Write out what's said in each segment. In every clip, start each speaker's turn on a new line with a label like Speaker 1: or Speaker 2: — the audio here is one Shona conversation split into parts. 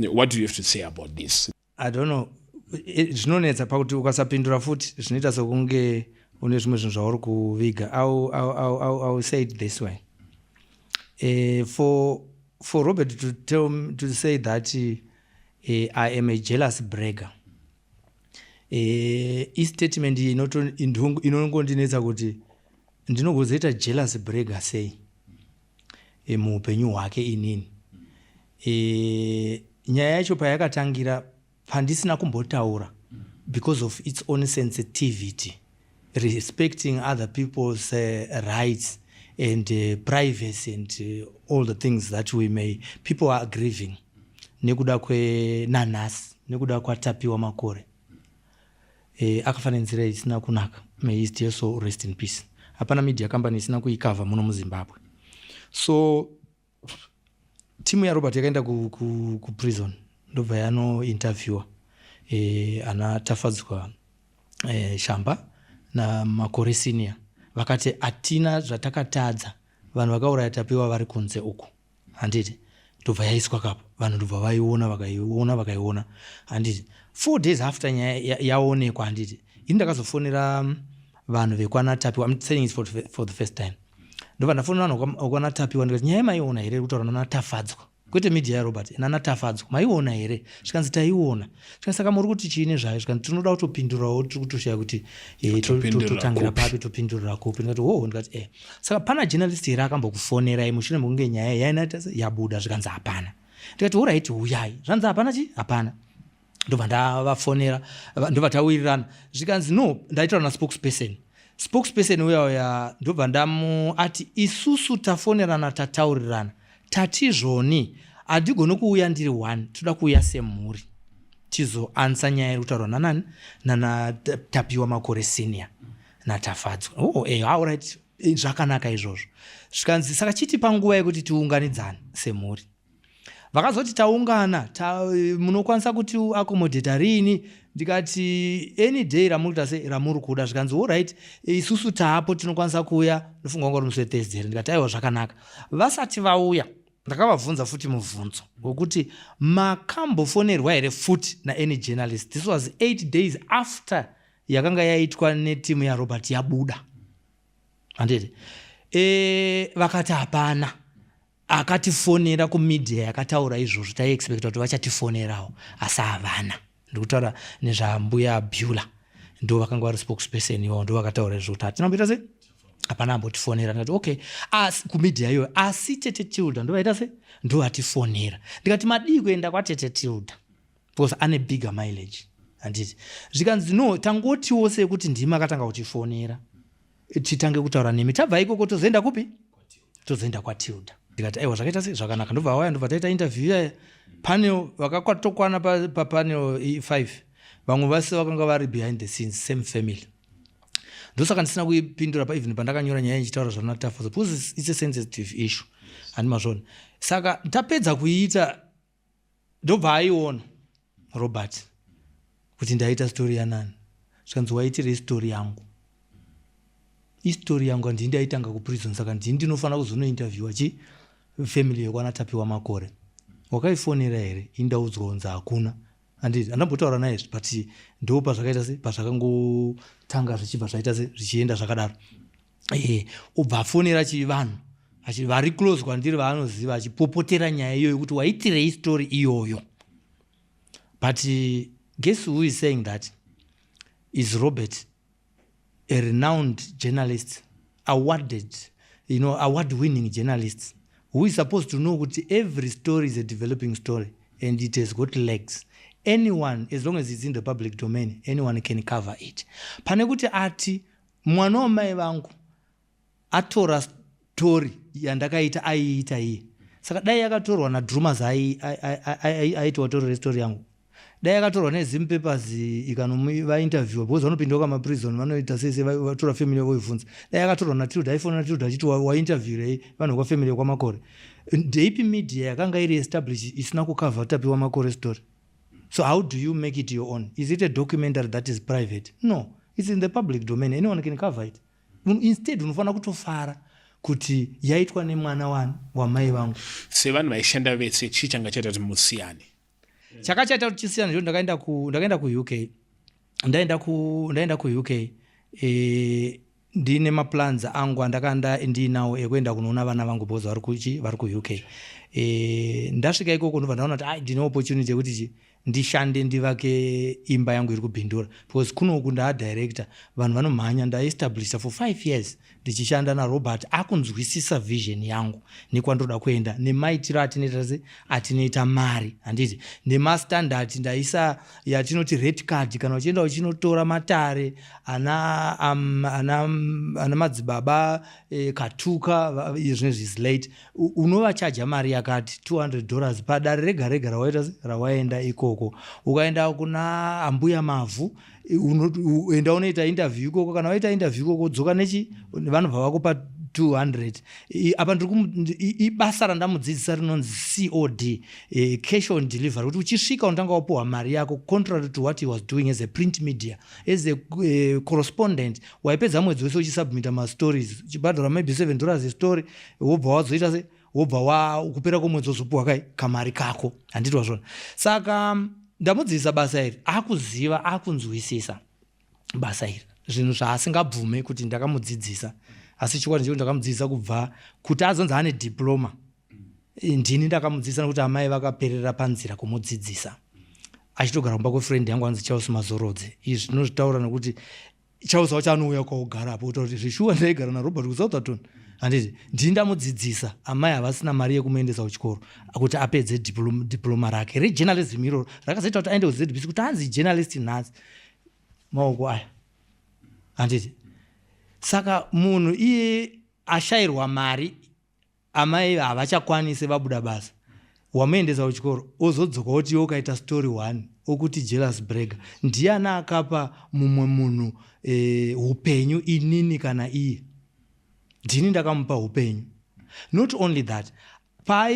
Speaker 1: What do you have to say about this?
Speaker 2: I don't know. Zvinonetsa pakuti ukasapindura futi zvinoita sokunge une zvimwe zvinhu zvauri kuviga. I'll say it this way. For Robert to say that I am a jealous bragger, statement inongondinetsa kuti ndinogozoita jealous bragger sei muupenyu hwake inini. Nyaya yacho payakatangira pandisina kumbotaura because of its own sensitivity, respecting other people's rights and privacy and all the things that people are grieving. Nekuda kwenanhasi, nekuda kwatapiwa makore. Akafana nzira isina kunaka. May his dear soul rest in peace. Hapana media company isina kuikava muno muZimbabwe. So timu ya Robert yakaenda ku prison. Ndobva yano interviewer. Anatafadzwa Shamba na makore senior. Vakati atina zvatakatadza. Vanhu vakauraya tapiwa vari kunze uko. Handiti. Ndobva yaiswa kapo. Vanhu ndobva vakaiona. Handiti. 4 days after yaonekwa handiti. Ndakazofonera vanhu vekwana tapiwa. I'm saying it for the first time. Ndobva ndafonera vanhu vekwana tapiwa ndikati nyaya maiona here kutaura nanatafadzwa. Kwete media ya Robert nanatafadzwa. Maiona here. Zvikanzi taiona. Zvikanzi saka muri kuti chiine zvayo. Zvikanzi tinoda kutopindurawo tiri kutoshaya kuti totangira papi topindurira kupi. Ndikati ndikati saka pana journalist here akambokufonera mushure mekunge nyaya yainaita yabuda. Zvikanzi hapana. Ndikati alright uyai. Zvanzi hapana chi? Hapana. Ndobva ndavafonera ndobva tawirirana. Zvikanzi no ndaitaura naspokesperson uya ndobva ati isusu tafonerana tataurirana tatizvoni hadigoni kuuya ndiri 1 toda kuuya semhuri tizoansa nyaya iri kutaurwa nanani nanatapiwa makore senior natafadzwa. Alright, zvakanaka izvozvo. Zvikanzi saka chiti panguva yekuti tiunganidzane semhuri. Vakazoti taungana munokwanisa kuti accommodate rini. Ndikati any day ramuri kuda. Zvikanzi alright, isusu taapo tinokwanisa kuuya nofunga ngori musi weThursday. Ndikati aiwa zvakanaka. Vasati vauya ndakavabvunza futi mubvunzo wokuti makambofonerwa here futi naany journalist. This was 8 days after yakanga yaitwa netimu ya Robert yabuda. Handiti. Vakati hapana. Akatifonera kumedia yakataura izvozvo taiexpecta kuti vachatifonerawo asi havana. Ndikutaura nezvambuya Beulah ndo vakanga vari spokesperson iwavo ndo vakataura izvo kuti hatinamboita sei hapana ambotifonera. Ndikati okay, asi kumedia iyoyo asi Tete Tilda ndo vaita sei ndo vatifonera. Ndikati madii kuenda kwaTete Tilda because ane bigger mileage. Handiti. Zvikanzi no tangotiwo sekuti ndimi akatanga kutifonera titange kutaura nemi. Tabva ikoko tozoenda kupi? Tozoenda kwaTilda. Ndikati aiwa zvakaita sei zvakanaka. Ndobva waya ndobva taita interview yaya panel vakakwana pa panel 5. Vamwe vase vakanga vari behind the scenes, same family. Ndosaka ndisina kuipindura pa even pandakanyora nyaya ichitaura zvanatafadzwa because it's a sensitive issue. Handimazvona. Saka ndapedza kuiita ndobva aiona Robert kuti ndaita story yanani. Zvikanzi waitire story yangu. Story yangu handii ndaitanga kuprison saka ndini ndinofanira kuzonointerviewa family yekwanatapiwa makore. Wakaifonera here indaudzwa kunzi hakuna. Handiti handambotaura naye but ndo pazvakaita sei pazvakangotanga zvichibva zvaita sei zvichienda zvakadaro. Ubva afonera vanhu vari close kwandiri vaanoziva achipopotera nyaya iyoyo kuti waitirei story iyoyo. But guess who is saying that? Is Robert, a renowned journalist, award-winning journalist, who is supposed to know that every story is a developing story and it has got legs. Anyone, as long as it's in the public domain, anyone can cover it. Pane kuti ati mwana wamai vangu atora story yandakaita aiita iye. Saka dai yakatorwa naDrummers aitwa torere story yangu. Dai yakatorwa neZim Papers ikanovainterview because vanopinda kamaprison vanoita sese vatora family voivhunza. Dai yakatorwa naTilda aifonera Tilda achiti wainterviewrei vanhu kwafamily kwamakore. Ndeipi media yakanga iri established isina kukava tapiwa makore story. So how do you make it your own? Is it a documentary that is private? No, it's in the public domain. Anyone can cover it. Instead unofanira kutofara kuti yaitwa nemwana wamai vangu.
Speaker 1: Sevanhu vaishanda vese chii changa chaita kuti musiyane?
Speaker 2: chakachaita kuti chisiyana ndio ndakaenda ku UK. Ndaenda ku UK ndine maplans angu andakanda ndinawo ekuenda kunoona vana vangu because vari ku UK. Ndasvika ikoko ndobva ndaona kuti ndine opportunity yekuti ndishande ndivake imba yangu iri kubhindura because kunoku ndaadirector vanhu vanomhanya ndaestablisha for 5 years ndichishanda naRobert akunzwisisa vision yangu nekwandoda kuenda nemaitiro atinoita mari handiti nemastandard ndaisa yatinoti red card kana uchienda uchinotora matare ana madzibaba katuka izvinezvi is late unovachaja mari yakati $200 padare rega rega rawaenda ikoko. Ukaenda kuna ambuya mavhu uenda unoita interview ikoko, kana waita interview ikoko dzoka vanobva vakupa 200. Apa ibasa randamudzidzisa rinonzi COD, cash on delivery, kuti uchisvika unotanga wapuwa mari yako contrary to what he was doing as a print media. As a correspondent waipedza mwedzi wese uchisubmita mastories uchibhadhara maybe $7 a story, wobva wazoita se wobva kupera kwemwedzi wozopuwa kamari kako, handitwa zvona. Saka ndamudzidzisa basa iri, akuziva akunzwisisa basa iri, zvinhu zvaasingabvume kuti ndakamudzidzisa, asi chikwadi chekuti ndakamudzidzisa kubva kuti azonzi ane diploma. Ndini ndakamudzidzisa nekuti amai vakaperera panzira kumudzidzisa, achitogara kumba kwefriend yangu anzi Charles Mazorodze. Izvi zvinozvitaura nekuti Charles wacho anouya kwaugara apo kuti zvishuwa ndaigara naRobert kuSouthampton, handiti ndini ndamudzidzisa. Amai havasina mari yekumuendesa kuchikoro kuti apedze diploma rake rejournalism iroro rakazoita kuti aende kuZBC kuti anzi journalist nhasi maoko aya, handiti. Saka munhu iye ashayirwa mari, amai havachakwanisi vabuda basa, wamuendesa kuchikoro ozodzoka kuti iwe ukaita story 1 okuti Jealous Brega ndiani akapa mumwe munhu upenyu, inini kana iye? Ndini ndakamupa upenyu. Not only that,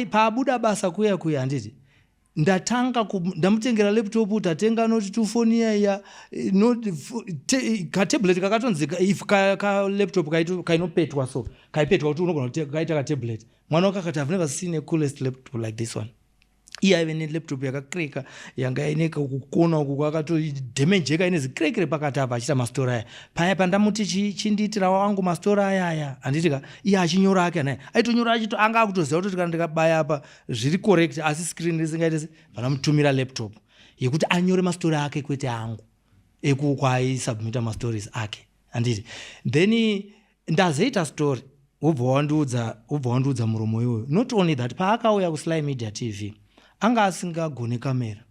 Speaker 2: paabuda basa kuya handiti ndatanga ndamutengera laptop, tatenga noti tufoni iya katablet kakatonzi ka laptop kainopetwa so kaipetwa kuti unogona kuti kaita katablet. Mwana wakakati I've never seen a coolest laptop like this one. Iya ive ne laptop yakakreka yanga ine kukona uku kwakato damage ine zikrekere pakati apa achita mastori aya. Paya pandamuti chindiitira wangu mastori aya handitika iye achinyora ake naye aitonyora achito anga akutoziva kuti kana ndikabaya apa zviri correct, asi screen risingaite vanamutumira laptop yekuti anyore mastori ake kwete angu ekukwaisubmita mastories ake, handiti. Then ndazoita story wobva wandiudza muromo iwoyo. Not only that, paakauya kuSly Media TV anga asingagoni kamera,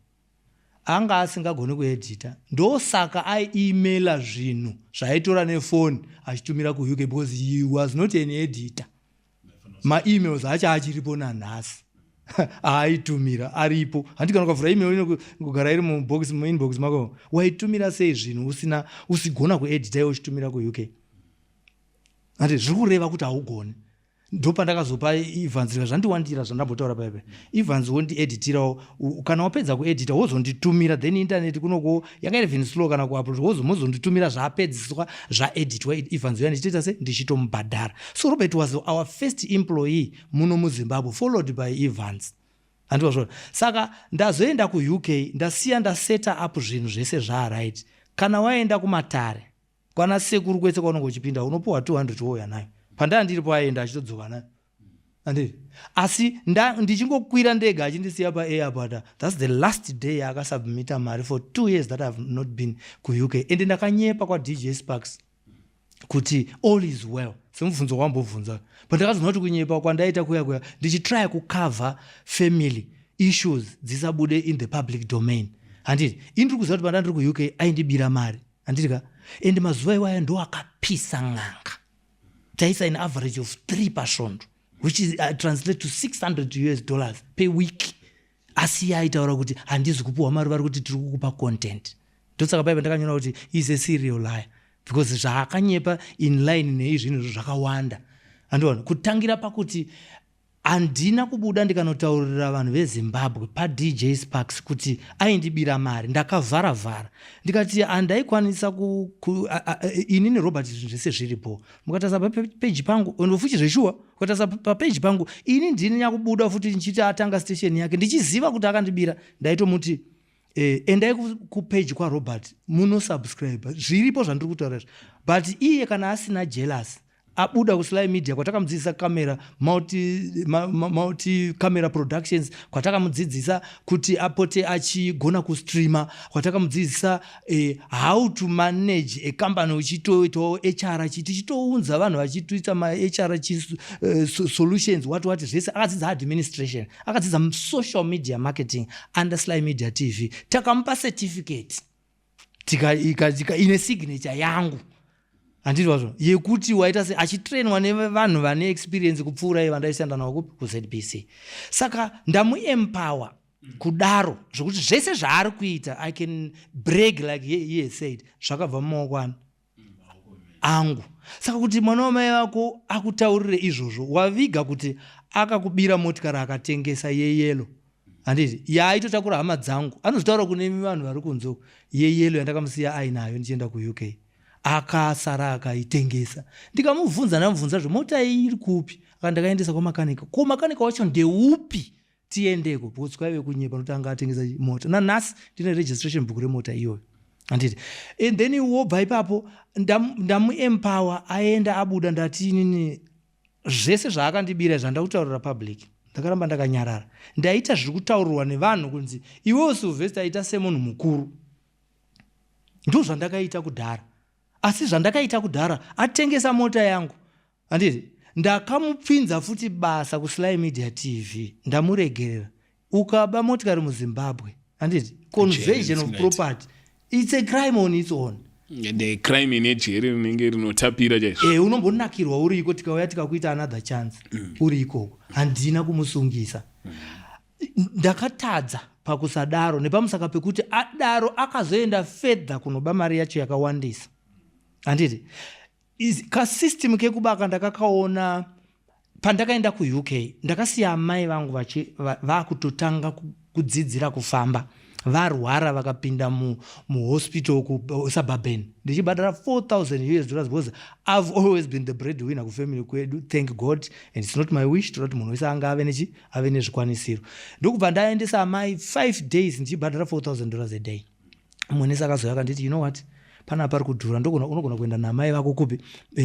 Speaker 2: anga asingagoni kuedita, ndosaka aiemaila zvinhu zvaitora nefoni achitumira kuUK because he was not an editor. Ma-emails acho achiripo nanhasi aitumira aripo. Handiti kana ukavhura email inogara iri muinbox mako, waitumira sei zvinhu usigona kuedita iwe uchitumira kuUK? Handiti zviri kureva kuti haugoni. Ndopandakazopa Evans zvandiwandira zvandambotaura paipa. Evans wondieditirawo, kana wapedza kuedita wozonditumira, then internet kunoko yakaita even slow kana kuupload wozonditumira zvapedziswa zvaeditwa Evans uya ndichita se ndichitomubhadhara. So Robert was our first employee muno muZimbabwe, followed by Evans. Handizvo zvona. Saka ndazoenda kuUK ndasiya ndaseta up zvinhu zvese zvaright. Kana waenda kumatare kwana sekuru kwese kwaunenge uchipinda unopuwa 200 wouya nayo. Pandanga ndiripo aenda achitodzoka nayo, handiti. Asi ndichingokwira ndege achindisiya paairport, that's the last day akasubmita mari for 2 years that I've not been kuUK. Ende ndakanyepa kwa DJ Sparks kuti all is well, semubvunzo wambobvunza. Pandakazoona kuti kunyepa kwandaita kuya ndichitry kucover family issues dzisabude in the public domain, handiti. Indiri kuziva kuti pandandiri kuUK aindibira mari, handitika. Ende mazuva iwaya ndo akapisa ng'anga. Taisa an average of 3 pashondo, which is translate to $600 per week. Asi aitaura kuti handizi kupuwa mari, vari kuti tiri kukupa content. Ndosaka paipa ndakanyora kuti is a serial liar, because zvaakanyepa in line neizvinhu zvakawanda. Handiona kutangira pakuti handina kubuda ndikanotaurira vanhu vezimbabwe padj Sparks kuti aindibira mari. Ndakavharavhara ndikati handaikwanisa inini Robert zvinhu zvese zviripo. Mukatarisa papeji pangu ndofuchi zveshuwa, ukatarisa papeji pangu ini ndini nyakubuda futi ndichiti atanga station yake ndichiziva kuti akandibira. Ndaitomuti endai kupeji kwaRobert munosubscribe, zviripo zvandiri kutaura. But iye kana asina jealous abuda kuSly Media kwatakamudzidzisa kamera multi camera productions, kwatakamudzidzisa kuti apote achigona kustreama, kwatakamudzidzisa how to manage a company uchitoitawo HR tichitounza vanhu vachitoita HR solutions what zvese. Akadzidza administration, akadzidza social media marketing under Sly Media TV. Takamupa certificate ine signature yangu handiti wazvo yekuti waita achitrainwa nevanhu vane experience kupfuura vandaishanda navo kuZBC. Saka ndamuempower kudaro zvokuti zvese zvaari kuita I can brag like he has said zvakabva mumaoko angu. Saka kuti mwana wamai vako akutaurire izvozvo, waviga kuti akakubira motikari akatengesa yeyelo handiti yaitotakura hama dzangu, anozotaura kune vanhu vari kunze yeyelo yandakamusiya ainayo ndichienda kuUK, akasara akaitengesa. Ndikamubvunza ndamubvunza mota iri kupi, akandakaendesa kwamakanika. Ko makanika wacho ndeupi tiendeko, because kwaive kunyepa notanga atengesa mota. Nanhasi ndine registration book remota iyoyo handiti. And then wobva ipapo ndamuempower aenda abuda. Ndati inini zvese zvaakandibira zvandakutaurira public ndakaramba ndakanyarara. Ndaita zviri kutaurirwa nevanhu kunzi iwewo Sylvester aita semunhu mukuru. Ndo zvandakaita kudhara. Asi zvandakaita kudhara atengesa mota yangu handiti. Ndakamupfinza futi basa kuSly Media TV, ndamuregerera. Ukaba motikari muZimbabwe handiti, conversion of property it's a crime on its own.
Speaker 1: The crime in ejeri rinenge rinotapira chaizvo.
Speaker 2: Unombonakirwa uriko, tikauya tikakuita another chance uri ikoko. Handina kumusungisa. Ndakatadza pakusadaro nepamusaka pekuti adaro akazoenda fedha kunoba mari yacho yakawandisa handiti. Kasystem kekubaka ndakakaona pandakaenda kuUK. Ndakasiya amai vangu vakutotanga kudzidzira kufamba, varwara vakapinda muhospital kuSuburban. Ndichibhadhara $4,000 because I've always been the breadwinner kufamily kwedu, thank God, and it's not my wish kuti munhu wese anga ave nezvikwanisiro. Ndokubva ndaendesa amai 5 days ndichibhadhara $4,000 a day. Munhu akazoya akanditi, you know what, pana pari kudhura, unogona kuenda namai vako kupi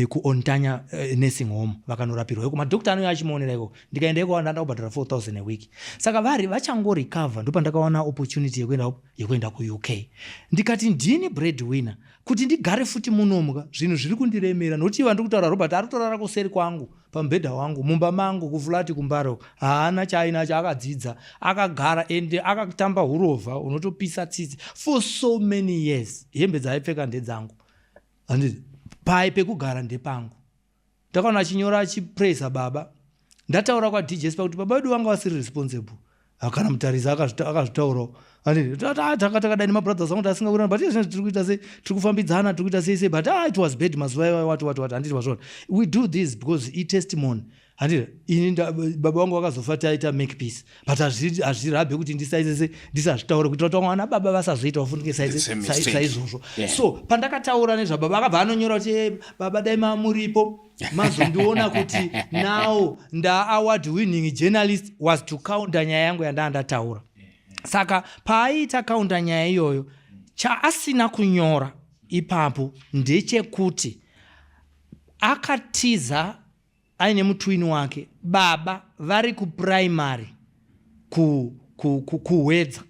Speaker 2: kuOntanya nursing home vakanorapirwa iko. Madhokta anoyo achimuonera iko. Ndikaenda iko ndandakubhadhara $4,000 a week. Saka vari vachangorecover ndo pandakaona opportunity yekuenda kuUK. Ndikati ndini breadwinner kuti ndigare futi munomuka zvinhu zviri kundiremera, nokuti iva ndikutaura Robert ari kutorara kuseri kwangu pambedha wangu mumba mangu kuflati kumbaro. Haana chainacho, akadzidza akagara ende akatamba hurovha unotopisa tsitsi for so many years. Hembe dzaipfeka ndedzangu handiti, pai pekugara ndepangu. Ndakaona achinyora achipraisa baba. Ndataura kwaDJ Sparks kuti baba wedu wanga wasiri responsible. Kana mutarisa akazvitaurawo handiti. Takadai nemabrothers angu tasingakurana, but izvezvi tiri kuita sei, tiri kufambidzana, tiri kuita sei, but it was bad mazuva iwayo what handiti wazvona. We do this because testimony handiti. Ini baba wangu wakazofa taita make peace, but hazvirabhe kuti ndisazvitaura kuitira kuti vana baba vasazoita vafunike saizvozvo. So pandakataura nezvababa akabva anonyora kuti baba dai mamuripo mazondiona kuti now award winning journalist was to counter nyaya yangu yandandataura. Saka paaita counter nyaya iyoyo, chaasina kunyora ipapo ndechekuti akatiza aine mutwini wake baba vari kuprimary kuwedza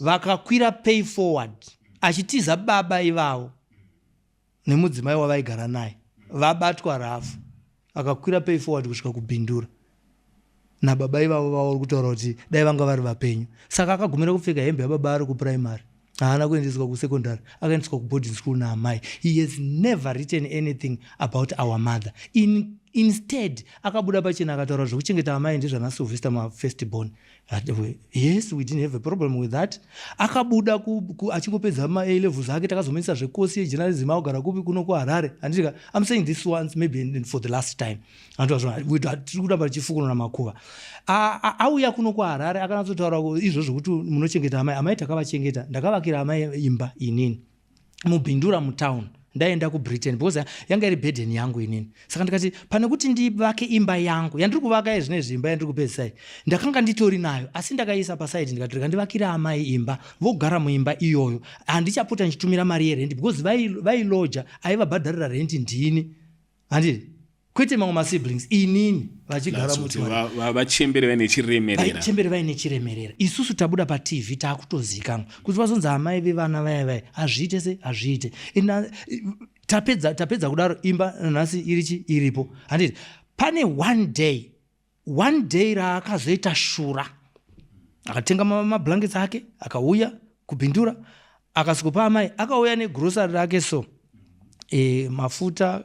Speaker 2: vakakwira pay forward, achitiza baba ivavo nemudzimai wavaigara naye vabatwa rafu, akakwira pay forward kusvika kubhindura nababa ivavo vauri kutaura kuti dai vanga vari vapenyu. Saka akagumira kupfeka hembe yababa ari kuprimary, haana kuendeswa kusekondari, akaendeswa kuboarding school naamai. He has never written anything about our mother. In instead akabuda pachena akataura zvekuchengeta amai ndizvana Sylvester mafirstborn. Yes, we didn't have a problem with that. Akabuda achingopedza ma-A levels ake takazomisa zvekosi yejournalism akugara kupi kuno kuHarare. Andika, I'm saying this once maybe for the last time. Tiri kuda pachifukuno namakuva. Auya kuno kuHarare akanatsotaura izvozvo kuti munochengeta amai takavachengeta. Ndakavakira amai imba inini mubhindura mutown. Ndaenda kuBritain because yanga iri burden yangu inini. Saka ndikati pane kuti ndivake imba yangu yandiri kuvaka zvine zvimba yandiri kupedzisai ndakanga nditori nayo asi ndakaisa paside ndikati ndivakira amai imba vogara muimba iyoyo handichapota ndichitumira mari yerent because vailoja aivabhadharira rent ndini handiti kwete mamwe masiblings inini vachigara
Speaker 1: vachembere
Speaker 2: vaine chiremerera isusu tabuda paTV takutozikanwa kuti vazonzi amai vevana vaya azviite se azviite tapedza kudaro imba nhasi iripo handiti pane one day raakazoita shura akatenga mablankets ake akauya kubhindura akasikopa amai akauya negrosari rake so mafuta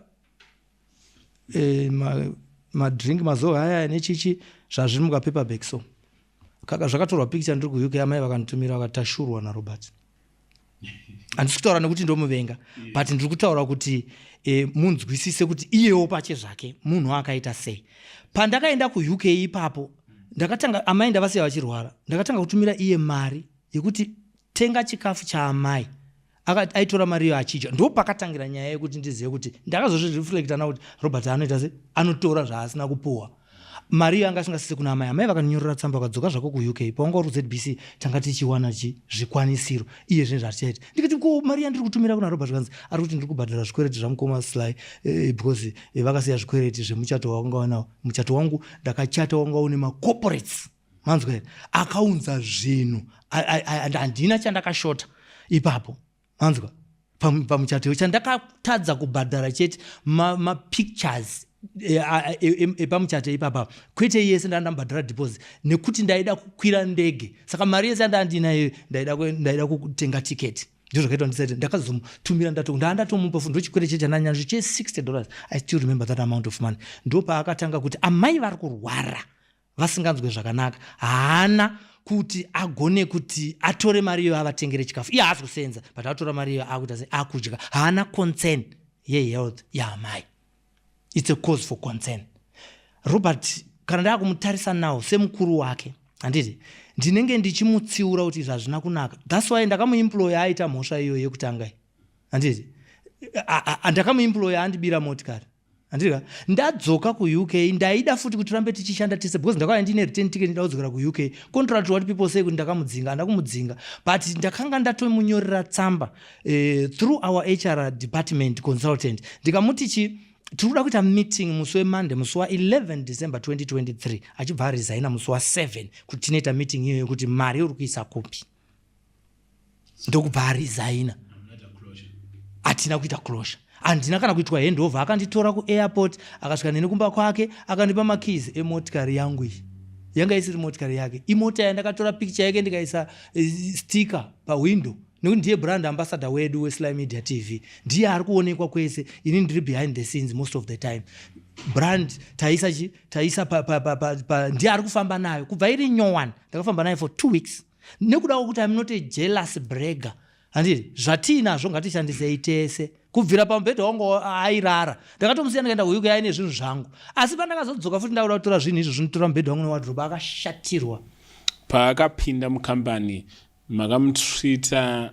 Speaker 2: madrink mazuva haya nechichi zvazviri mukapaperback so zvakatorwa picture ndiri kuUK amai vakanitumira vakatashurwa naRobert. Handisi kutaura nekuti ndomuvenga but ndiri kutaura kuti munzwisise kuti iyewo pache zvake munhu akaita sei. Pandakaenda kuUK ipapo ndakatanga amai ndavasiya vachirwara ndakatanga kutumira iye mari yekuti tenga chikafu chaamai aitora mari iyo achidya. Ndo pakatangira nyaya yekuti ndizive kuti ndakazozvireflecta na kuti Robert anoita se anotora zvaasina kupuwa. Mari iyo anga asingasise kuna amai vakanyorera tsamba vakadzoka zvako kuUK paunga uri ZBC tanga tichiwana zvikwanisiro iye zvinhu zvatichaita ndikati ko mari yandiri kutumira kuna Robert kanzi ari kuti ndiri kubhadhara zvikwereti zvamukoma Sly because vakasiya zvikwereti zvemuchato wanga wanawo. Muchato wangu ndakachata wanga une macorporates manzwa here akaunza zvinhu handina chandakashota ipapo manzwa pamuchato chandakatadza kubhadhara chete mapictures epamuchato ipapa kwete yese ndandambhadhara deposit nekuti ndaida kukwira ndege saka mari yese andandinayo ndaida kutenga tiketi ndizvo zvakaitwa ndisati ndakazomutumira ndandatomupa fundo chikwere chete chananyanzvi $60. I still remember that amount of money. Ndo paakatanga kuti amai vari kurwara vasinganzwe zvakanaka haana kuti agone kuti atore mari iyo avatengere chikafu iye haazi kusenza but atora mari iyo akuita se akudya haana concern yehealth yaamai. It's a cause for concern. Robert kana ndakumutarisa nawo semukuru wake handiti ndinenge ndichimutsiura kuti zvazvina kunaka. That's why ndakamuemploya aita mhosva iyo yekutanga handiti ndakamuemploya andibira motikari handika ndadzoka kuUK ndaida futi kuti rambe tichishanda tese because ndakauya ndine return ticket ndaudzokera kuUK contract what people say kuti ndakamudzinga ndakumudzinga but ndakanga ndatomunyorera tsamba through our HR department consultant ndikamuti tiri kuita meeting musi weMonday musi wa11 December 2023 achibva aresigna musi wa7 kuti tinoita meeting iyoyo kuti mari uri kuisa kupi ndokubva aresigna hatina kuita closure handina kana kuitwa handover akanditora kuairport akasvika neni kumba kwake akandipa makeys emotikari yangu iyi yanga isiri motikari yake imota yandakatora picture yake ndikaisa sticker pawindow nekuti ndiye brand ambassador wedu weSly Media TV ndiye ari kuonekwa kwese ini ndiri behind the scenes most of the time brand taisa ndiye ari kufamba nayo kubva iri nyowani ndakafamba nayo for 2 weeks nekuda kwokuti I'm not a jealous bragger handiti zvatinazvo ngatishandisei tese kubvira pamubhedha wangu airara ndakatomusiya ndikaenda kuUK aine zvinhu zvangu asi pandakazodzoka futi ndakuda kutora zvinhu izvo zvinotora mubhedha wangu newadhirobe akashatirwa.
Speaker 1: Paakapinda mukambani makamutrita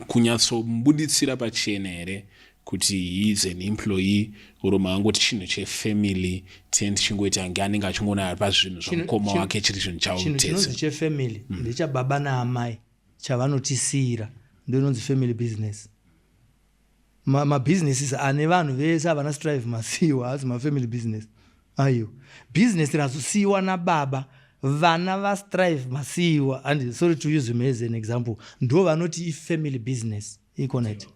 Speaker 1: kunyatsombuditsira pachena here kuti he is an employee oro makangoti chinhu chefamily tichingoita hange anenge achingona ari pazvinhu zvamukoma wake chiri zvinhu chawo
Speaker 2: chinhu chinonzi chefamily ndechababa naamai chavanotisiyira ndinonzi family business. Mabusinesses ane vanhu vese havana strive masiyiwa hazi mafamily business ayo business razosiyiwa nababa vana vastrive masiyiwa and sorry to use him as an example ndo vanoti ifamily business ikonete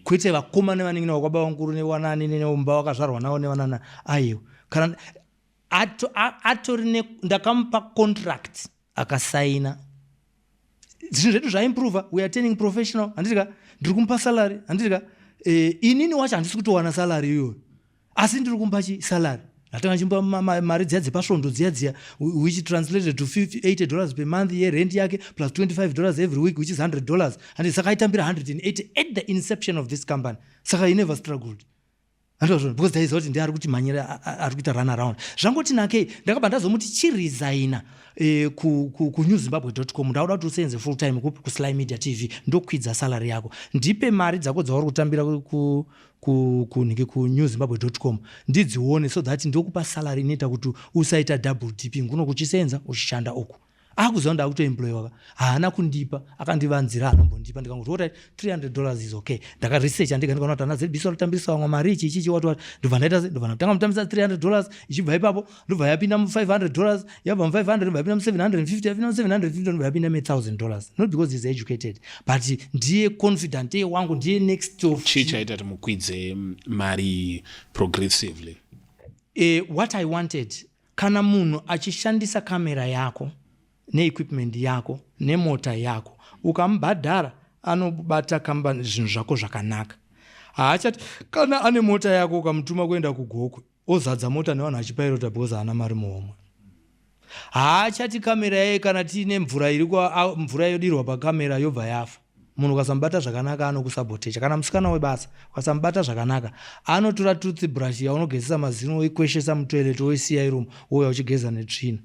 Speaker 2: kwete vakomana vaningi nakwababa vankuru newanani neumba wakazvarwa nawo newanana ayo kana atori ndakamupa contract akasaina zvinhu zvedu zvaimprova we are turning professional handitika ndiri kumupa salary handitika inini wacho handisi kutowana salary iyoyo asi ndiri kumba salary natanga chimba mari dziya dzepasvondo dziya which translated to $80 per month rent yake plus $25 every week which is $100 and saka aitambira 180 at the inception of this company saka he never struggled because there is what ndi ari kuti manyira ari kuita run around zvangoti nakei ndakabva ndazomuti chiresigna ku newzimbabwe.com ndauda kuti usenze full time ku Sly Media TV ndokwidza salary yako ndipe mari dzako dzauri kutambira ku newzimbabwe.com ndidzione so that ndokupa salary inoita kuti usaita double dipping kuno kuchisenza uchishanda uku akuziva kuti akutoemployiwa haana kundipa akandivanzira anombondipa ndikangoti what $300 is okay ndakaresearcha ndikaona kuti ana ZBC vanotambisa vamwe mari ichi watu ndobva ndaita ndobva ndotanga kutambisa $300 ichibva ipapo ndobva yapinda $500 yabva $500 ndobva yapinda $750 yapinda $750 ndobva yapinda $1,000 not because he's educated but ndiye confident ndiye wangu ndiye next of
Speaker 1: chichaita kuti mukwidze mari progressively.
Speaker 2: What I wanted kana munhu achishandisa kamera yako neequipment yako nemota yako ukamubhadhara anobata kambani zvinhu zvako zvakanaka haachati kana ane mota yako ukamutuma kuenda kugokwe ozadza mota nevanhu achipirota because haana mari muhomwe haachati kamera yeye kana tiine mvura yodirwa pakamera yobva yafa munhu ukasamubata zvakanaka anokusabotecha kana musikana webasa ukasamubata zvakanaka anotora toothbrush yaunogezesa mazino oikweshesa mutoilet oisiya irumu ouya uchigeza netsvina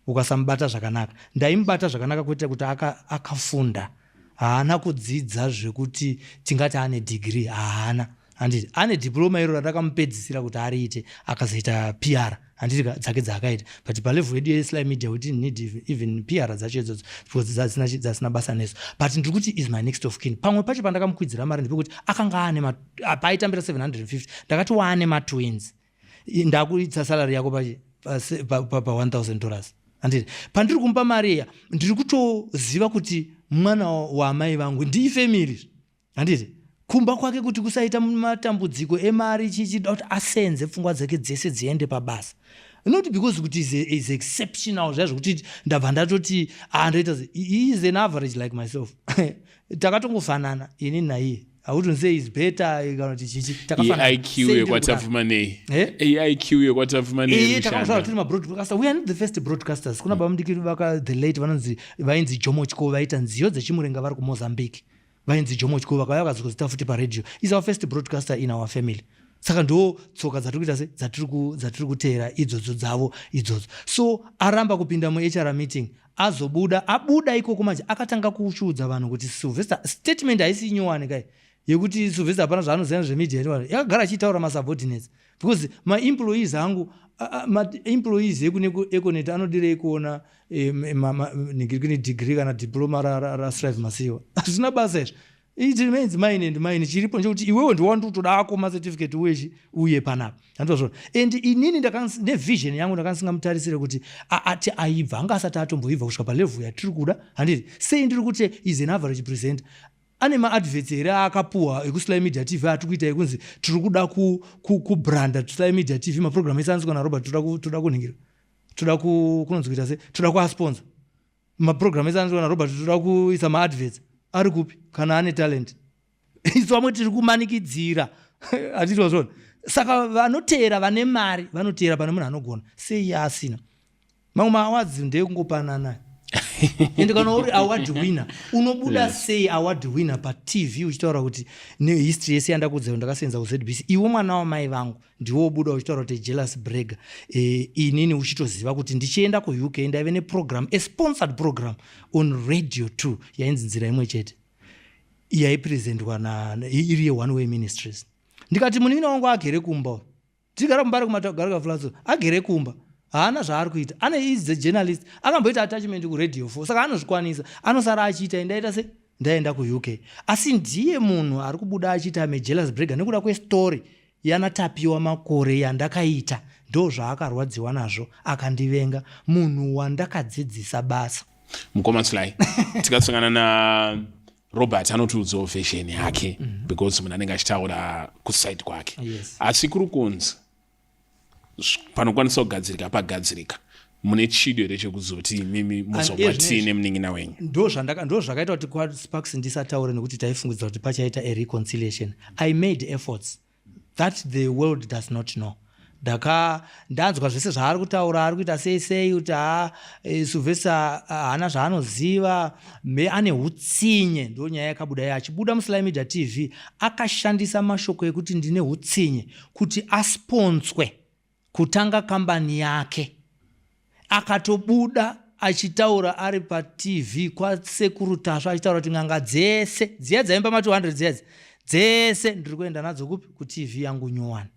Speaker 2: ukasamubata zvakanaka. Ndaimubata zvakanaka kuita kuti akafunda haana kudzidza zvekuti tingati ane degree haana handiti ane diploma iro ratakamupedzisira kuti ariite akazoita PR handiti dzake dzaakaita but palevel yedu yeSly Media we didn't need even PR dzacho idzodzo because dzasina basa neso but ndiri kuti is my next of kin pamwe pacho pandakamukwidzira mari ndipekuti akanga ane paaitambira 750 ndakati waane matwins ndakuitsa salary yako pa $1,000 handiti pandiri kumupa mari iya ndiri kutoziva kuti mwana waamai vangu ndii family handiti kumba kwake kuti kusaita matambudziko emari chichida kuti asenze pfungwa dzake dzese dziende pabasa not because kuti is exceptional zvazvo kuti ndabva ndatoti ndoita he is an average like myself takatongofanana ini naiye I wouldn't say he's better kana kuti chichi
Speaker 1: takafana IQ yekwatafuma nei IQ yekwatafuma nei
Speaker 2: takafana tiri mabroadcaster we are not the first broadcasters kuna bamudiki vaka the late vainzi Jomo Chikova vaita nziyo dzechimurenga vari kuMozambique vainzi Jomo Chikova vakauya vakazozita futi paradio is our first broadcaster in our family saka ndo tsoka dzatiri kuita dzatiri kuteera idzodzo dzavo idzodzo so aramba kupinda muHR meeting abuda ikoko manje akatanga kushudza vanhu kuti Sylvester statement haisi nyowani kai yekuti Sylvester hapana zvaanoziva zvemedia yakagara achitaura masubordinates because maemployees angu maemployees ekunet anodirei kuona ningirikini degree kana diploma raStrive Masiyiwa hazvina basa izvo it remains mine and mine chiripo nchekuti iwewe ndiwandotoda ako macertificate wechi uye panapa handizvazvo and inini nevision yangu ndakansingamutarisire kuti ati aibva anga asati atomboibva kusvika palevel yatiri kuda handiti sei ndiri kuti is an average presenter ane maadverts here akapuwa ekuSly Media TV atiri kuita ekunzi tiri kuda kubranda Sly Media TV maprogram esanzwa naRobert toda kuningira toda kunonzi kuita se toda kuasponsor maprogram esanzwa naRobert toda kuisa maadverts ari kupi kana ane talent isu vamwe tiri kumanikidzira hatiti wazvona saka vanoteera vane mari vanoteera pane munhu anogona sei asina mamwe maawards ndekungopanana ende kana uri award winner unobuda sei award winner paTV uchitaura kuti nehistory yese yandakudza ndakasenza kuZBC iwe mwana wamai vangu ndiwo buda uchitaura kuti jealous bragger inini uchitoziva kuti ndichienda kuUK ndaive neprogram sponsored program on radio 2 yainzi nzira imwe chete yaipresentwa iri ye1 way ministries ndikati munin'ina wangu agere kumba tigara kumbari kumatagara kafulaso agere kumba haana zvaari kuita is the journalist akamboita attachment kuradio 4 saka anozvikwanisa anosara achiita ndaenda kuUK asi ndiye munhu ari kubuda achiita jealous bragger nekuda kwestory yanatapiwa makore yandakaita ndo zvaakarwadziwa nazvo akandivenga munhu wandakadzidzisa basa
Speaker 1: mukoma Sly tikasangana na Robert anotiudzawo version yake because munhu anenge achitaura kuside kwake asi kuri kunzi panokwanisa kugadzirika pagadzirika mune chido here chekuzoti mimi muzobati nemunin'ina wenyu
Speaker 2: ndo zvakaita kuti Sparks ndisataure nekuti taifungudza kuti pachaita a reconciliation I made efforts that the world does not know. Ndanzwa zvese zvaari kutaura, ari kuita sei kuti Sylvester haana zvaanoziva, ane hutsinye. Ndo nyaya yakabuda achibuda muSly Media TV akashandisa mashoko ekuti ndine hutsinye kuti asponswe kutanga kambani yake. Akatobuda achitaura ari paTV kwasekuru Tasva achitaura kuti ng'anga dzese dziya dzaimba 200 dzese ndiri kuenda nadzo kupi kuTV yangu nyowani.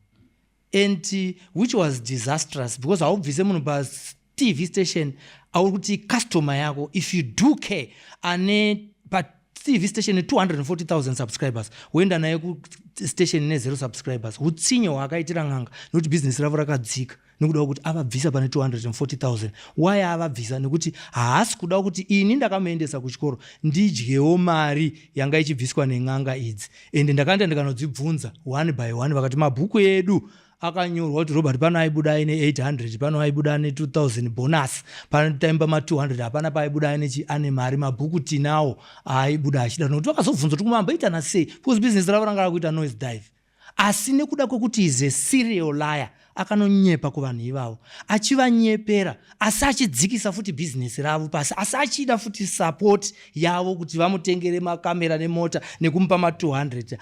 Speaker 2: And which was disastrous because haubvise munhu paTV station aukuti customer yako, if you do care, ane paTV station 240,000 subscribers woenda naye kustation ine 0 subscribers. Hutsinye hwakaitira ng'anga nokuti business ravo rakadzika nekuda kuti avabvisa pane 240,000. Why avabvisa? Nekuti haasi kuda kuti ini ndakamuendesa kuchikoro ndidyewo mari yanga ichibviswa neng'anga idzi. And ndakaenda ndikanodzibvunza one by one, vakati mabhuku edu akanyorwa kuti Robert pano aibuda aine 800, pano aibuda ane 2000 bonus, pano taimba 200, hapana paaibuda ane mari. Mabhuku tinawo aibuda achida. Nokuti vakazobvunza kuti kumamboitana sei, because business ravo ranga rakuita noise dive. Asi nekuda kwekuti is a serial liar, akanonyepa kuvanhu ivavo, achivanyepera, asi achidzikisa futi business ravo pasi, asi achida futi support yavo kuti vamutengere makamera nemota nekumupa 200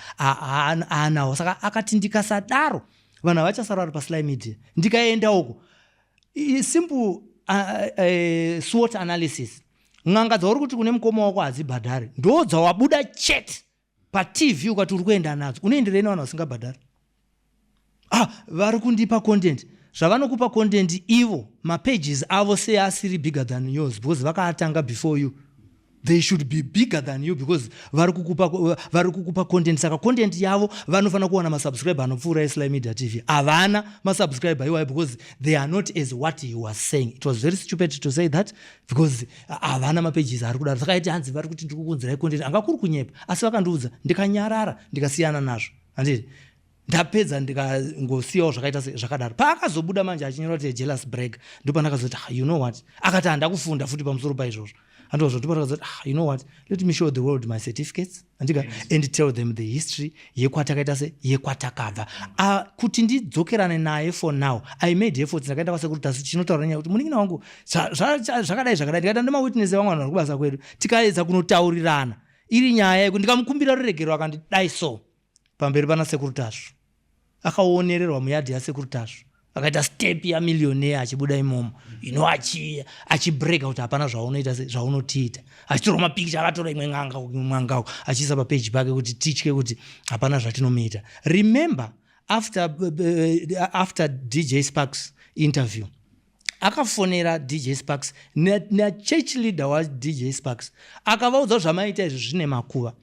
Speaker 2: anawo. Saka akati ndikasadaro vanhu havachasara vari paSly Media. Ndikaenda uko simple SWOT analysis, ng'anga dzauri kuti kune mukoma wako hadzibhadhari ndo dzawabuda chete paTV ukati uri kuenda nadzo, unoenderei navanhu vasingabhadhari? Vari kundipa content, zvavanokupa content ivo mapages avo sei asiri bigger than yours because vakaatanga before you. They should be bigger than you because vari kukupa content. Saka content yavo vanofana kuwana masubscriber anopfuura eSly Media TV. Havana masubscriber iwayo because they are not as what he was saying. It was very stupid to say that because havana mapages ari kudaro. Saka iti hanzi vari kuti ndiri kukunzirai content, anga kuri kunyepa, asi vakandiudza ndikanyarara ndikasiyana nazvo. Handiti ndapedza ndikangosiyawo zvakaita zvakadaro. Paakazobuda manje achinyora kuti jealous brag, ndipo pandakazoti you know what, akati handakufunda futi pamusoro paizvozvo. And also, you know what? Let me show the world my certificates and tell them the history. Yekwatakava. Kuti ndidzokerane naye for now. I made efforts. Ndakaenda kwasekuru Tasva chinotaura nyaya kuti munin'ina wangu zvakadai. Ndikaenda nemawitness vangu vanhu kubasa kwedu. Tikaedza kunotaurirana. Iri nyaya yekuti ndikamukumbira ruregero akandidai so pamberi pana sekuru Tasva. Akaonererwa muyadhi yasekuru Tasva. Akaita step ya millionaire achibuda imomo, achibreka kuti hapana zvaunotiita, achitora mapicture, akatora imwe ng'anga achiisa papage pake kuti titye kuti hapana zvatinomuita. Remember after DJ Sparks interview, akafonera DJ Sparks church leader waDJ Sparks akavaudza zvamaita izvi zvine makuva.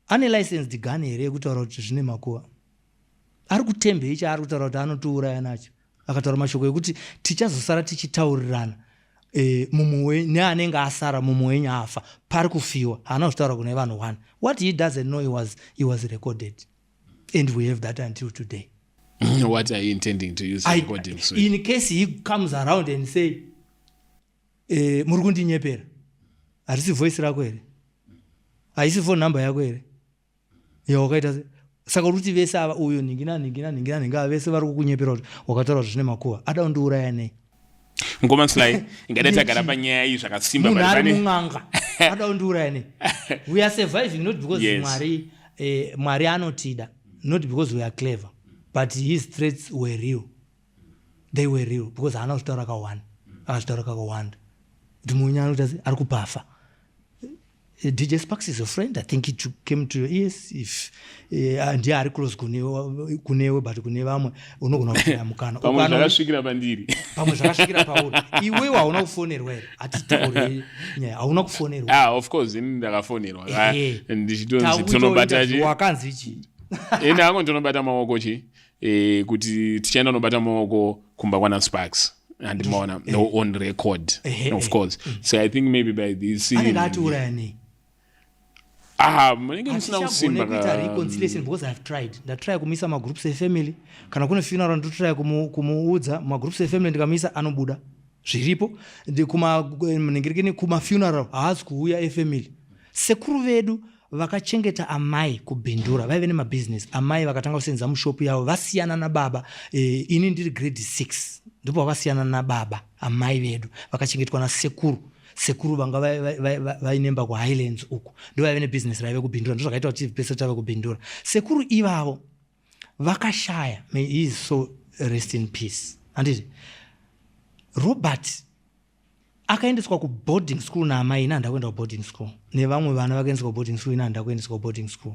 Speaker 2: Ane licensed gun here yekutaura kuti zvine makuva. Ari kutembe ichi ari kutaura kuti anotiuraya nacho. Akataura mashoko ekuti tichazosara tichitaurirana mumwe neanenge asara mumwe wenyu afa pari kufiwa, haana kutaura kune vanhu 1. What he doesn't know he was recorded, and we have that until today.
Speaker 1: What are you intending to use recording?
Speaker 2: In case he comes around and say muri kundinyepera, harisi voice rako here, haisi phone number yako here yawakaita saka kuti vese ava uyo ningina vese vari kukunyepera kuti wakataura zvine makuva ada undiuraya nei.
Speaker 1: Ngoma Sly ingada tagara panyaya iyi zvakasimba
Speaker 2: bari pane mung'anga ada undiuraya nei. We are surviving not because Mwari anotida, not because we are clever, but his threats were real. They were real because haana kutaura kakawanda, akataura kakawanda kuti munyana kuti ari kupafa. DJ Sparks is a friend. I think it came to your ears if ndiye ari close kunewe but kune vamwe unogona kuya mukana.
Speaker 1: Pamwe zvakasvikira pandiri.
Speaker 2: Pamwe zvakasvikira pauri. Iwewe hauna kufonerwa here. Atitaure nyaya hauna kufonerwa.
Speaker 1: Of course ndakafonerwa. Ndichitonzi tonobata chi.
Speaker 2: Wakanzi ichi.
Speaker 1: Enda hangu ndonobata maoko chi. Kuti tichaenda nobata maoko kumba kwana Sparks. And no on record. Of course. So I think maybe by this
Speaker 2: anengatiuraya reconciliation because I've tried. Ndatry kumisa magroups efamily. Kana kune funeral ndotry kumuudza magroups efamily ndikamisa anobuda. Zviripo ndi kuma funeral haasi kuuya efamily. Sekuru vedu vakachengeta amai kubhindura vaive nemabusiness amai vakatanga kusenza mushopu yavo vasiyana nababa ini ndiri grade 6 ndipo vakasiyana nababa amai vedu vakachengetwa nasekuru vanga vainemba kuhighlands uku ndo vaive nebusiness raive kubhindura ndo zvakaita kuti pese tave kubhindura sekuru ivavo vakashaya. May he is so rest in peace. Anditi Robert akaendeswa kuboarding school naamai ina handa kuenda kuboarding school nevamwe vana vakaendeswa kuboarding school ina handa kuendeswa kuboarding school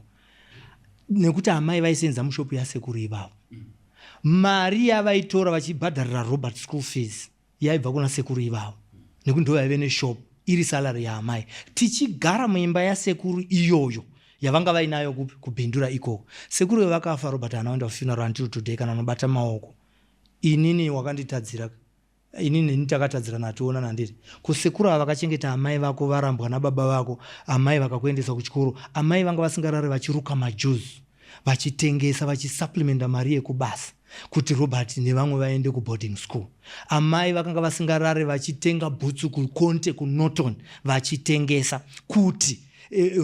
Speaker 2: nekuti amai vaisenza mushopu yasekuru ivavo. Mari yavaitora vachibhadharira Robert school fees yaibva kuna sekuru ivavo nekuti ndo vaive neshop iri salary yaamai. Tichigara muimba yasekuru iyoyo yavanga vainayo kubhindura ikoko sekuru vakafa Robert anaenda kufuneral until today kana anobata maoko. Inini wakanditadzira inini nitakatadzira nationa nandiri kusekuru vakachengeta amai vako varambwa nababa vako amai vakakuendesa kuchikoro amai vanga vasingarare vachiruka majuice vachitengesa vachisupplementa mari yekubasa kuti Robert nevamwe vaende kuboarding school. Amai vakanga vasingarare vachitenga bhutsu kukonte kuNorton vachitengesa kuti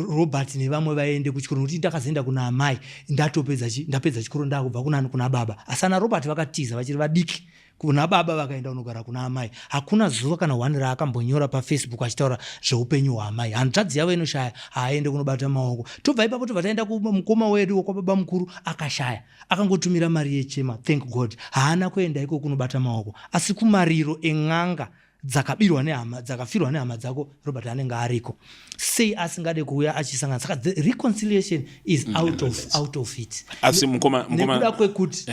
Speaker 2: Robert nevamwe vaende kuchikoro kuti ndakazoenda kuna amai ndapedza chikoro ndakubva kuna baba. Asana Robert vakatiza vachiri vadiki kuna baba vakaenda unogara kuna amai. Hakuna zuva kana one raakambonyora paFacebook achitaura zveupenyu hwaamai. Hanzvadzi yavo inoshaya haende kunobata maoko. Tobva ipapo tobva taenda kumukoma wedu wakwababa mukuru akashaya akangotumira mari yechema thank God haana kuenda iko kunobata maoko asi kumariro eng'anga dzakabirwa nehama dzakafirwa nehama dzako Robert anenge ariko sei asingade kuuya achisangana. Saka the reconciliation is out of it.
Speaker 1: Asi mukoma
Speaker 2: nekuda kwekuti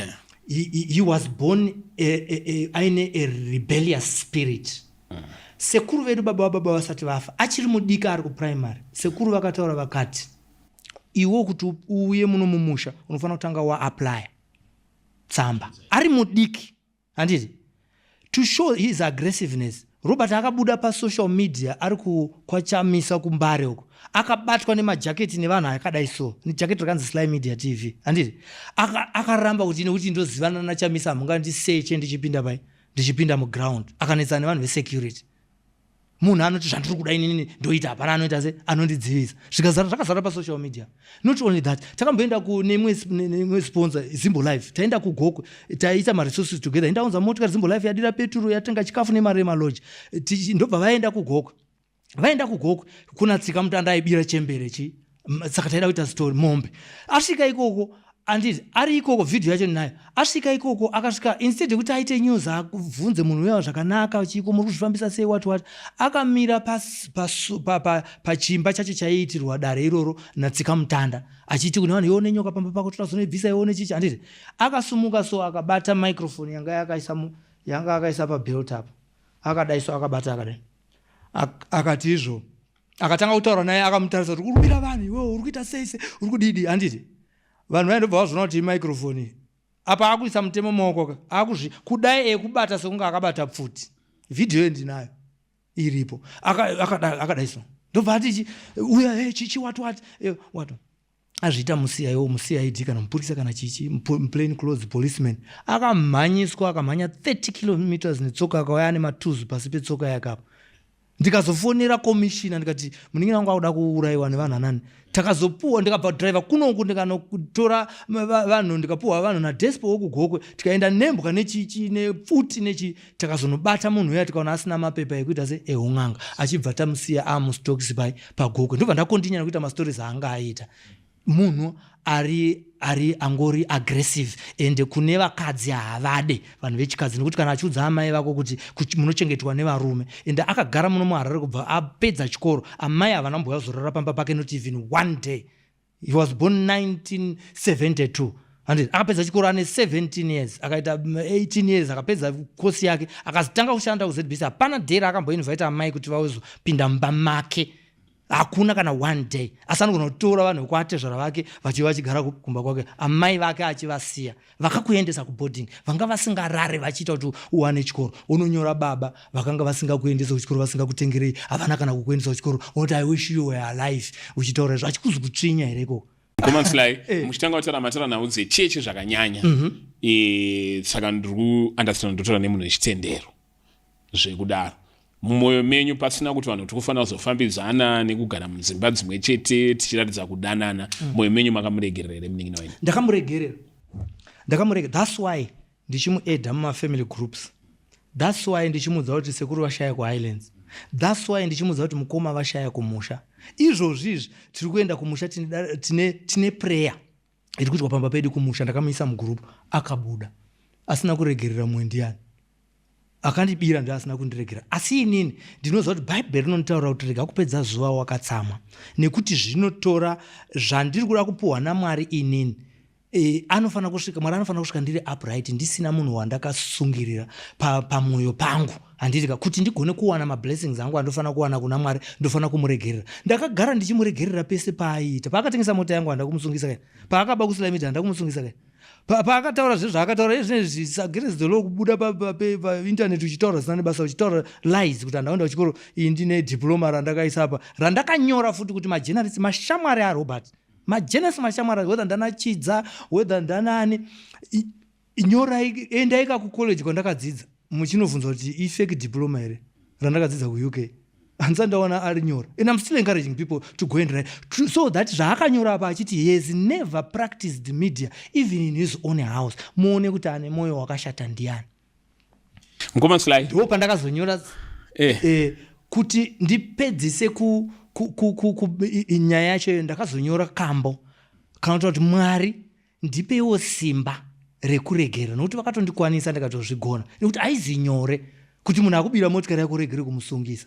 Speaker 2: he was born aine a rebellious spirit. Sekuru vedu baba vasati vafa achiri mudika ari kuprimary sekuru vakataura vakati iwo kuti uye muno mumusha unofanira kutanga waapply tsamba ari mudiki handiti to show his aggressiveness. Robert akabuda pasocial media ari kukwachamisa kumbare uko akabatwa nemajaketi nevanhu akadai so nejaketi rakanzi Sly Media TV handiti akaramba kuti ndozivana nachamisa munga ndiseche ndichipinda muground akanetsa nevanhu vesecurity. Munhu anoti zvandiri kuda inini ndoita hapana anoita se anondidzivisa zvakazara pasocial media. Not only that takamboenda nemwe sponsor Zimbo Life taenda kugoko taita maresources together ndaunza motikari Zimbo Life yadira peturu yatenga chikafu nemari yemalodge ndobva vaenda kugoko kuna tsika mutanda aibira chembere saka taida kuita story mombe asvika ikoko anditi ari ikoko video yacho nayo asvika ikoko akasvika instead yekuti aite news akubvunze munhu uya zvakanaka chiko muri kuzvifambisa sei wati akamira pachimba chacho chaiitirwa dare iroro natsika mutanda achiti kuna vanhu ione nyoka pamba pako tozonebvisa ione chichi anditi akasumuka so akabata microphone yanga akaisa pabelt up akadai so akabata akadai akati izvo akatanga kutaura naye akamutarisa kuti urubira vanhu iwewe uri kuita sei uri kudidi anditi vanhu vaindobva vazvona kuti microphone apa akuisa mutemo maoko kudai ekubata sekunge akabata pfuti. Video ndinayo iripo akadaiso ndobva ati uya chichi watu azviita musiyid kana mupurisa kana chichi plain clothes policeman akamhanyiswa akamhanya 30 kilometers netsoka akauya nematuzu pasi petsoka yakapa. Ndikazofonera commissioner ndikati muningi wangu akuda kuurayiwa nevanhu anani takazopuwa ndikabva driver kunoku ndikanotora vanhu ndikapuwa vanhu nadespo wokugokwe tikaenda nembwa nechichi nepfuti nechi takazonobata munhu uya tikaona asina mapepa ekuita seehun'anga achibva tamusiya amustokisi pagokwe ndobva ndakontinya nekuita mastories aanga aita. Munhu ari angori aggressive ende kune vakadzi havade vanhu vechikadzi nekuti kana achiudza amai vako kuti munochengetwa nevarume ende akagara muno muHarare kubva apedza chikoro amai havana mboya kuzorora pamba pake not even one day. He was born 1972 akapedza chikoro ane 17 years akaita 18 years akapedza kosi yake akazotanga kushanda kuZBC hapana dhera akamboinvita amai kuti vazopinda mumba make hakuna kana one day asanogona kutora vanhu vekuatezvara vake vachiva vachigara kumba kwake amai vake achivasiya vakakuendesa kuboarding vanga vasingarare vachiita kuti uwane chikoro unonyora baba vakanga vasingakuendesa kuchikoro vasingakutengerei havana kana kukuendesa kuchikoro unoti I wish you were alive uchitaura izvo achikuzi kutsvinya here ikoko.
Speaker 1: Komanslai muchitanga kutaura matara nhau dzechechi zvakanyanya saka ndiri kuunderstand ndotaura nemunhu wechitendero zvekudaro mumwoyo menyu pasina kuti vanhu tikufanira kuzofambidzana nekugara mudzimba dzimwe chete tichiratidza kudanana mwoyo menyu makamuregerera here munin'ina wenyu?
Speaker 2: Ndakamuregerera. That's why ndichimuedha mumafamily groups. That's why ndichimudza kuti sekuru vashaya kuhighlands. That's why ndichimudza kuti mukoma vashaya kumusha. Izvozvizvi tiri kuenda kumusha tine prayer iri kuitwa pamba pedu kumusha. Ndakamuisa mugroup akabuda asina kuregerera mwendiyani, akandibira ndi asina kundiregera. Asi inini ndinoziva kuti bhaibheri rinonditaura kuti rega kupedza zuva wakatsamwa, nekuti zvinotora zvandiri kuda kupuhwa naMwari inini. Anofana kusvika, Mwari anofana kusvika ndiri upright, ndisina munhu wandakasungirira pamwoyo pangu. Handiti kuti ndigone kuwana mablessings angu andofana kuwana kuna Mwari, ndofana kumuregerera. Ndakagara ndichimuregerera pese paaita. Paakatengesa mota yangu handakumusungisa kai, paakaba kusila media handakumusungisa kai, paakataura zvezvo zvaakataura izvezvi against lokubuda painternet uchitaura zina nebasa uchitaura lies kuti handaenda kuchikoro iyi ndine diploma randakaisa apa randakanyora futi kuti majournalists mashamwari aRobert, majournalists mashamwari, whether ndanachidza whether ndanani, nyorai endai kucollege kwandakadzidza muchinovhunza kuti ifake diploma here randakadzidza kuUK. Hanza ndaona ari nyora. And I'm still encouraging people to go and write. So that zvaakanyora apa achiti he has never practiced media even in his own house. Muone kuti ane moyo wakashata ndiani.
Speaker 1: Mukoma Sly.
Speaker 2: Ndo pandakazonyora kuti ndipedzise nyaya yacho ndakazonyora kambo. Kana kuti Mwari ndipewo simba rekuregera nokuti vakatondikwanisa ndikatozvigona. Nekuti aizi nyore kuti munhu akubira motikari yako regere kumusungisa.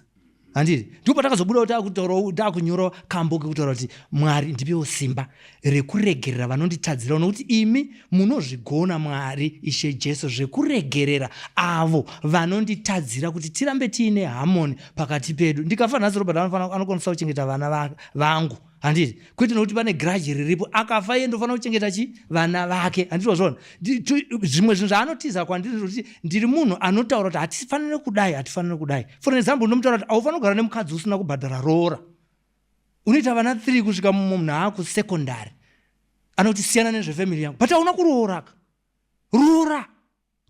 Speaker 2: Handiti ndipo patakazobuda kuti takunyora kambo kekutaura kuti Mwari ndipewo simba rekuregerera vanonditadzira, nokuti imi munozvigona Mwari Ishe Jesu zvekuregerera avo vanonditadzira kuti tirambe tiine harmony pakati pedu. Ndikafa nhasi Robert anokwanisa kuchengeta vana vangu. Handiti kwete nokuti pane grudge riripo, akafa iye ndofanira kuchengeta vana vake. Handiti zvona zvimwe zvinhu zvaanotiza kwandiri kuti ndiri munhu anotaura kuti hatifaniri kudai. For example, ndomutaura kuti haufaniri kugara nemukadzi usina kubhadhara roora. Unoita vana 3 kusvika munhu akusekondari anoti siyana nezvefamily yangu, but hauna kurooraka. Roora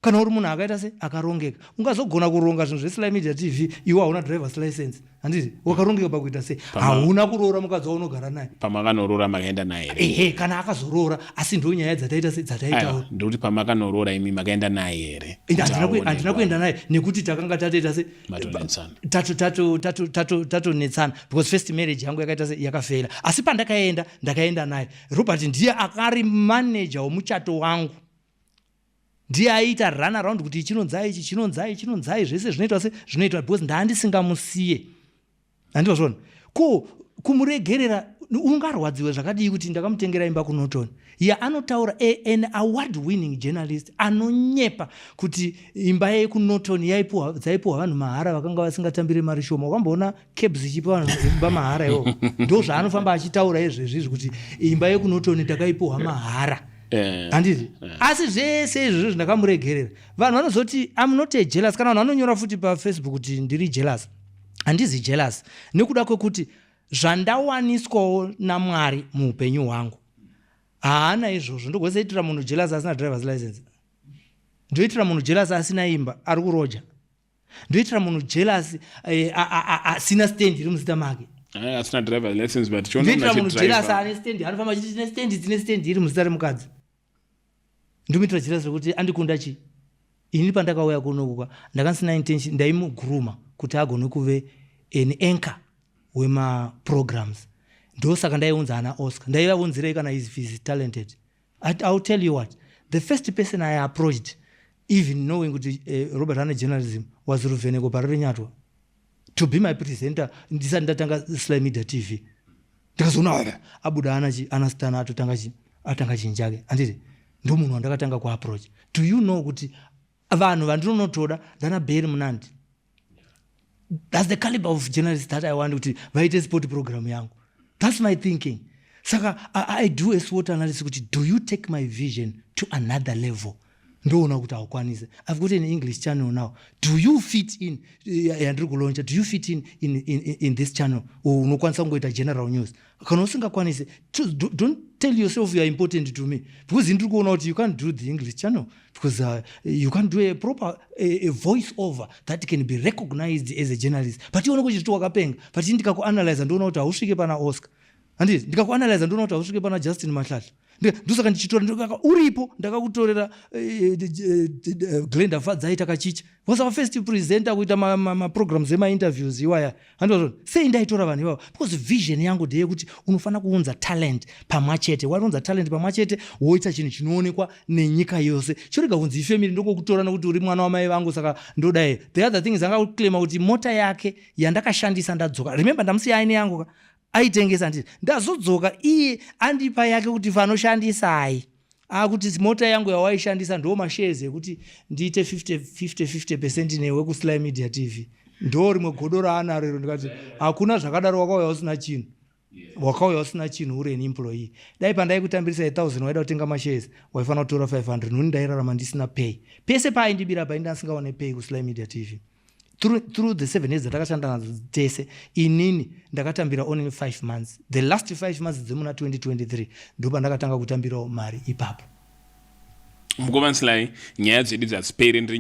Speaker 2: kana uri munhu akaita se akarongeka. Ungazogona kuronga zvinhu zveSly Media TV iwe hauna driver's license. Handiti wakarongeka pakuita se hauna kuroora mukadzi waunogara naye.
Speaker 1: Pamakanoroora makaenda naye.
Speaker 2: Kana akazoroora asi ndo nyaya dzataitawo.
Speaker 1: Ndokuti pamakanoroora imi makaenda naye here.
Speaker 2: Handina kuenda naye nekuti takanga tatoita se tatonetsana because first marriage yangu yakaita se yakafela. Asi ndakaenda naye. Robert ndiye akari manager womuchato wangu. Ndiye aita run around kuti chinonzai zvese zvinoitwa because ndandisingamusiye. Handizvo zvona. Kumuregerera ungarwadziwe zvakadii kuti ndakamutengera imba kuNorton. Anotaura an award winning journalist anonyepa kuti imba yake kuNorton dzaipiwa vanhu mahara vakanga vasingatambiri mari shoma. Wakamboona cabs ichipa vanhu imba mahara iwo. Ndo zvaanofamba achitaura izvezvi kuti imba yake kuNorton takaipiwa mahara. Handiti asi zvese izvozvo ndakamuregerera. Vanhu vanozoti I'm not a jealous. Kana vanhu vanonyora futi paFacebook kuti ndiri jealous, handizi jealous nekuda kwekuti zvandawaniswawo naMwari muupenyu hwangu haana izvozvo. Ndogosaitira munhu jealous asina driver's license, ndoitira munhu jealous asina imba ari kuroja, ndoitira munhu jealous asina stand iri muzita make,
Speaker 1: asina driver's license but
Speaker 2: ndoitira munhu jealous ane stand anofamba achiti tine stand iri muzita remukadzi. Ndomitira jealous kuti andikunda chi. Ini pandakauya kunokuka ndakasina intention, ndaimuguruma kuti agone kuve an anchor wema-programs. Ndosaka ndaiunza ana Oscar. Ndaivaunzirei kana he's talented. I'll tell you what, the first person I approached, even knowing kuti Robert Hane journalism, was Ruvheneko Pararinyatwa to be my presenter. Ndisati ndatanga Sly Media TV. Ndikazoona abuda anastana atanga chinjake. Handiti ndo munhu wandakatanga kuapproach. Do you know kuti vanhu vandinonotoda ndanabheri munandi. That's the caliber of journalists that I want kuti vaite sport program yangu. That's my thinking. Saka I do a SWOT analysis kuti do you take my vision to another level? ndoona kuti haukwanise. I've got an English channel now. Do you fit in yandiri kulauncha? Do you fit in this channel? Unokwanisa kungoita general news. Kana usingakwanise, don't tell yourself you are important to me, because ndiri kuona kuti you can't do the English channel, because you can't do a proper a voice over that can be recognized as a journalist. But you want to wakapenga, but ndikakuanalyze ndoona kuti hausvike pana Oscar. Handiti ndikakuanalyze ndoona kuti hausvike pana Justin Mahlala. Ndosaka ndichitora ndikaka uripo ndakakutorera Glenda Fadzaita kachicha was our first presenter kuita ma programs ema interviews iwaya. Handizvo sei ndaitora vanhu ivavo, because vision yangu ndeye kuti unofana kuunza talent pamwachete. Waunza talent pamwachete woita chinhu chinoonekwa nenyika yose. Chorega kunzi family ndokukutora nokuti uri mwana wamai vangu saka ndodai. The other thing is angaclaima kuti mota yake yandakashandisa ndadzoka. Remember ndamusiya aine yangu aitengesa nditi ndazodzoka iye andipa yake kuti vanoshandisai kuti mota yangu yawaishandisa ndo mashares ekuti ndiite 50% newe kuSly Media TV. Ndo rimwe godo raanaro iro. Ndikati hakuna zvakadaro, wakauya usina chinhu. Wakauya usina chinhu uri an employee. Dai pandai kutambirisa 1000 waida kutenga mashares waifana kutora 500 nuni ndairarama ndisina pay. Pese paaindibira painda asingaone pay kuSly Media TV. Through the 7 years ndakashanda nazo tese, inini ndakatambira only 5 months. The last 5 months dzemuna 2023 ndopa ndakatanga kutambirawo mari ipapo.
Speaker 1: Mukoma Sly, nyaya dzedu dzaSpare